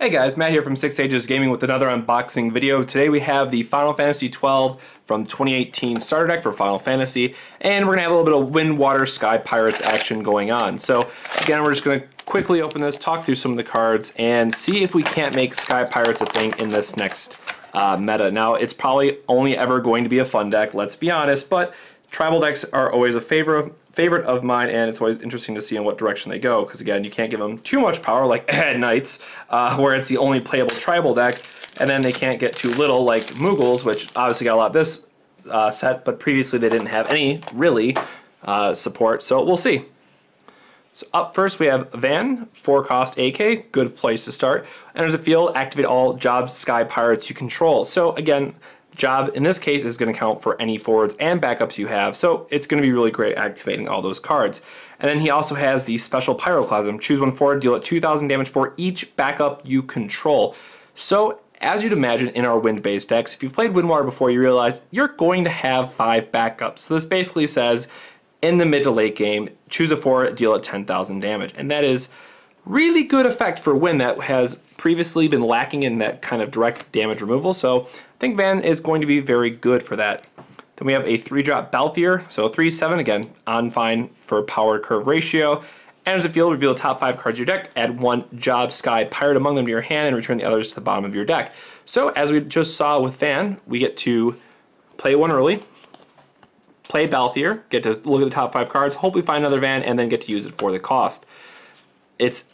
Hey guys, Matt here from 6 Ages Gaming with another unboxing video. Today we have the Final Fantasy XII from 2018 starter deck for Final Fantasy, and we're going to have a little bit of Wind, Water, Sky Pirates action going on. So again, we're just going to quickly open this, talk through some of the cards, and see if we can't make Sky Pirates a thing in this next meta. Now, it's probably only ever going to be a fun deck, let's be honest, but tribal decks are always a favorite of mine, and it's always interesting to see in what direction they go, because again, you can't give them too much power like Knights, where it's the only playable tribal deck, and then they can't get too little like Mughals, which obviously got a lot this set, but previously they didn't have any really support, so we'll see. So up first we have Van, 4-cost AK, good place to start. Enters the field, activate all Job Sky Pirates you control. So again, Job in this case is going to count for any forwards and backups you have, so it's going to be really great activating all those cards. And then he also has the special Pyroclasm. Choose one forward, deal it 2,000 damage for each backup you control. So as you'd imagine in our wind-based decks, if you've played Wind Water before, you realize you're going to have 5 backups. So this basically says in the mid to late game, choose a forward, deal it 10,000 damage, and that is really good effect for Wind that has previously been lacking in that kind of direct damage removal, so I think Van is going to be very good for that. Then we have a 3-drop Balthier, so 3/7, again, on fine for power curve ratio. Enters the field, reveal the top 5 cards of your deck, add 1 Job Sky Pirate among them to your hand, and return the others to the bottom of your deck. So as we just saw with Van, we get to play one early, play Balthier, get to look at the top 5 cards, hopefully find another Van, and then get to use it for the cost. It's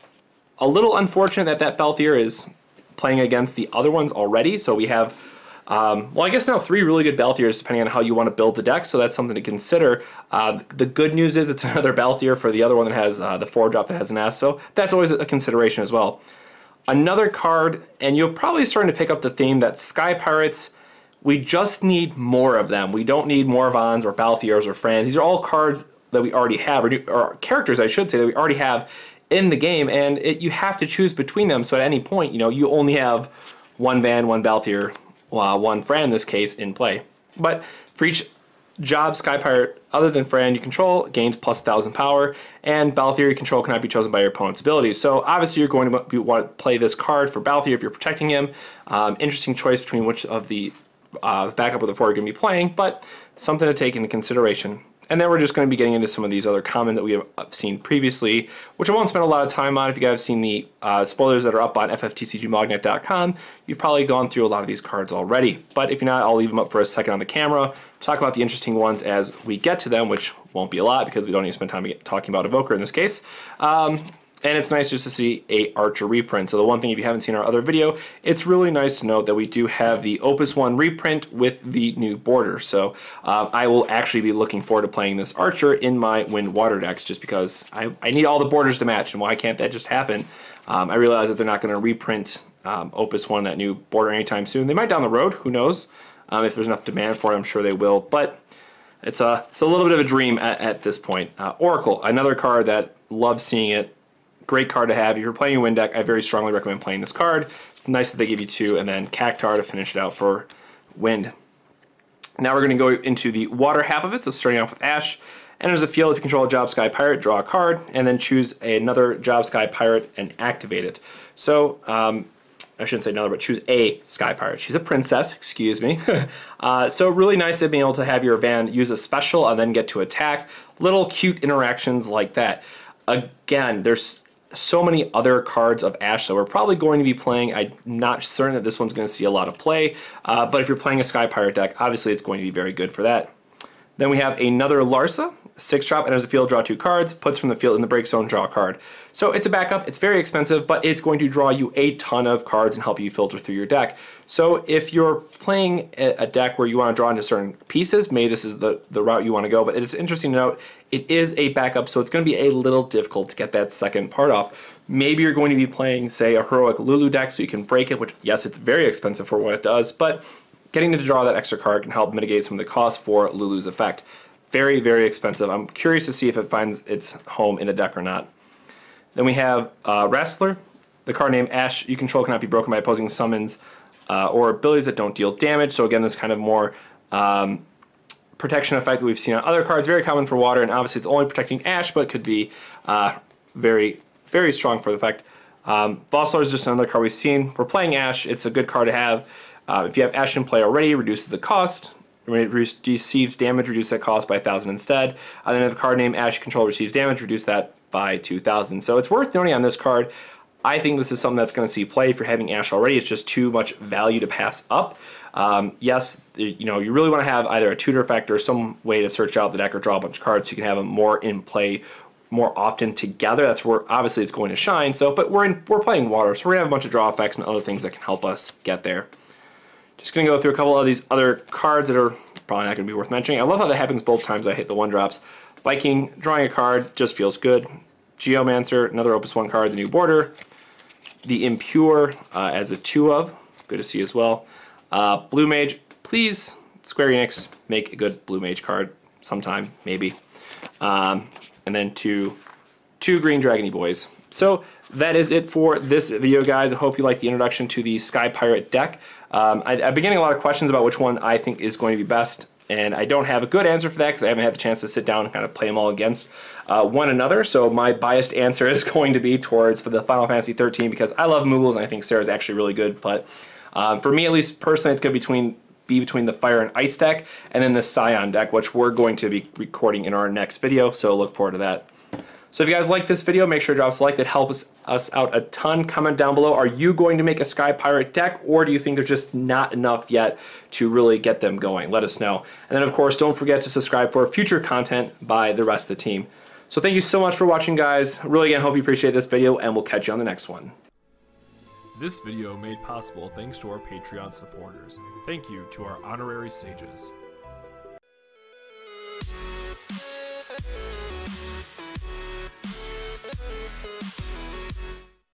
a little unfortunate that Balthier is playing against the other ones already, so we have, well, I guess now 3 really good Balthiers depending on how you want to build the deck, so that's something to consider. The good news is it's another Balthier for the other one that has the 4-drop that has an S, so that's always a consideration as well. Another card, and you're probably starting to pick up the theme that Sky Pirates, we just need more of them. We don't need more Vans or Balthiers or Frans. These are all cards that we already have, or characters I should say, that we already have in the game, and you have to choose between them, so at any point, you only have 1 Van, 1 Balthier, 1 Fran in this case in play. But for each Job Sky Pirate other than Fran you control, gains plus 1,000 power, and Balthier you control cannot be chosen by your opponent's abilities. So obviously you're going to want to play this card for Balthier if you're protecting him. Interesting choice between which of the backup or the forward you're going to be playing, but something to take into consideration. And then we're just going to be getting into some of these other commons that we have seen previously, which I won't spend a lot of time on. If you guys have seen the spoilers that are up on FFTCGmognet.com, you've probably gone through a lot of these cards already. But if you're not, I'll leave them up for a second on the camera, talk about the interesting ones as we get to them, which won't be a lot because we don't need to spend time talking about Evoker in this case. And it's nice just to see a Archer reprint. So the one thing, if you haven't seen our other video, it's really nice to note that we do have the Opus 1 reprint with the new border. So I will actually be looking forward to playing this Archer in my Wind Water decks just because I need all the borders to match, and why can't that just happen? I realize that they're not going to reprint Opus 1, that new border, anytime soon. They might down the road, who knows? If there's enough demand for it, I'm sure they will. But it's a little bit of a dream at this point. Oracle, another card that love seeing it. Great card to have. If you're playing a Wind deck, I very strongly recommend playing this card. Nice that they give you 2, and then Cactar to finish it out for Wind. Now we're going to go into the Water half of it, so starting off with Ash. Enters the field, if you control a Job Sky Pirate, draw a card, and then choose another Job Sky Pirate and activate it. So, I shouldn't say another, but choose a Sky Pirate. She's a princess, excuse me. So really nice to be able to have your Van use a special and then get to attack. Little cute interactions like that. Again, there's so many other cards of Ash that we're probably going to be playing. I'm not certain that this one's going to see a lot of play, but if you're playing a Sky Pirate deck, obviously it's going to be very good for that. Then we have another Larsa, 6-drop, enters the field, draw 2 cards, puts from the field in the break zone, draw a card. So it's a backup, it's very expensive, but it's going to draw you a ton of cards and help you filter through your deck. So if you're playing a deck where you want to draw into certain pieces, maybe this is the route you want to go, but it's interesting to note, it is a backup, so it's going to be a little difficult to get that second part off. Maybe you're going to be playing, say, a Heroic Lulu deck so you can break it, which, yes, it's very expensive for what it does, but getting to draw that extra card can help mitigate some of the cost for Lulu's effect. Very, very expensive. I'm curious to see if it finds its home in a deck or not. Then we have Wrestler. The card name Ash you control cannot be broken by opposing summons or abilities that don't deal damage. So again, this kind of more protection effect that we've seen on other cards. Very common for Water, and obviously it's only protecting Ash, but it could be very, very strong for the effect. Vossler is just another card we've seen. We're playing Ash. It's a good card to have. If you have Ash in play already, reduces the cost. When it receives damage, reduce that cost by 1,000 instead. And then if a card named Ash Control receives damage, reduce that by 2,000. So it's worth noting on this card. I think this is something that's going to see play. If you're having Ash already, it's just too much value to pass up. Yes, you really want to have either a tutor effect or some way to search out the deck or draw a bunch of cards so you can have them more in play more often together. That's where obviously it's going to shine. So, but we're playing water, so we're gonna have a bunch of draw effects and other things that can help us get there. Just gonna go through a couple of these other cards that are probably not gonna be worth mentioning. I love how that happens both times I hit the 1-drops. Viking, drawing a card just feels good. Geomancer, another Opus 1 card, the new border. The Impure as a 2-of, good to see as well. Blue Mage, please, Square Enix, make a good Blue Mage card sometime, maybe. And then two green Dragony Boys. So that is it for this video, guys. I hope you liked the introduction to the Sky Pirate deck. I've been getting a lot of questions about which one I think is going to be best, and I don't have a good answer for that because I haven't had the chance to sit down and kind of play them all against one another. So my biased answer is going to be towards for the Final Fantasy 13 because I love Moogles and I think Sarah's actually really good. But for me, at least personally, it's going to be between the Fire and Ice deck and then the Scion deck, which we're going to be recording in our next video. So look forward to that. So if you guys like this video, make sure to drop us a like. That helps us out a ton. Comment down below, are you going to make a Sky Pirate deck, or do you think there's just not enough yet to really get them going? Let us know. And then of course, don't forget to subscribe for future content by the rest of the team. So thank you so much for watching, guys. Really again, hope you appreciate this video, and we'll catch you on the next one. This video made possible thanks to our Patreon supporters. Thank you to our honorary sages.